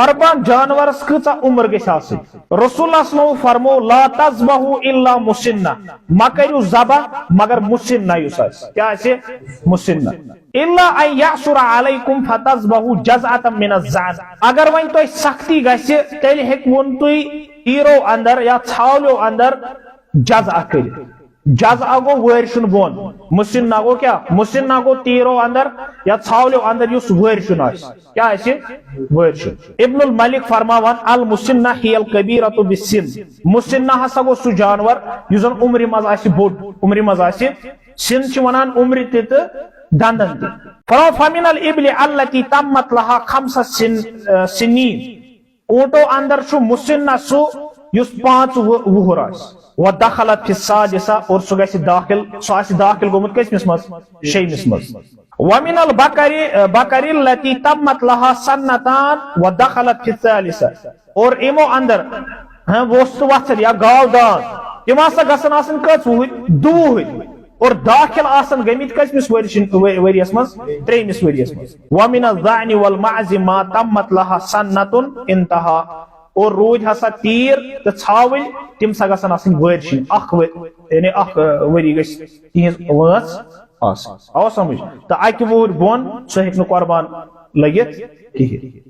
कुर्बान जानवरस कचा उम्र गई रसूल फरमो ला तज़बहू इल्ला मुसिन्ना मा करू ज़बह मगर मुसिन्ना क्या मुसिन्ना इल्ला अन यसुरा अलैकुम फतज़बहू जज़अतम मिन अज़्ज़अन अगर वन तो सख्ती गसे तेल हेकवुन तुई तीरो अंदर या छावलो अंदर जज़अ कर जज़अ गो वर्षुन बोन मुसिन्ना गो क्या मुसिन्ना गो तीरो अंदर या छावलो अंदर युस वर्षुन क्या वर्षुन इब्नुल मलिक फरमावन अल मुसिन्ना हियल कबीरतु बिस्सिन मुसिन्ना हसा गो सु जानवर युजन उम्र मज आसि बोड उम्र मज आसि सिन छ वनान उम्र ते दंदन ते फमिनल इब्लि अल्लती तम्मत लहा खम्सा सिनीन ऊंटो अंदर छु मुसिन्ना सु युस 5 वुहर आस व दखलत फि सादिसा और सु गसि दाखिल सु आसि दाखिल गोमुत कसमिस मस शेमिस मस व मिनल बकरी लती तम्मत लहा सन्नतान व दखलत फि सालिसा और इमो अंदर वस्तु वत्सर या गाव दान तिम हसा गसन आसन कस वुहर और दाखिल आसन गमित कसमिस वरियस मस 3 वरियस मस व मिनल ज़अनि वल मअज़ि मा तम्मत लहा सन्नतुन इंतहा और रोज हसा तीर तो छावल तिम सा गसन आसन वर्षिन यानी वरी गस तिहज वास आस आओ समझ तो अकि वुहर बोन सो हेक न कुर्बान लगित किहि।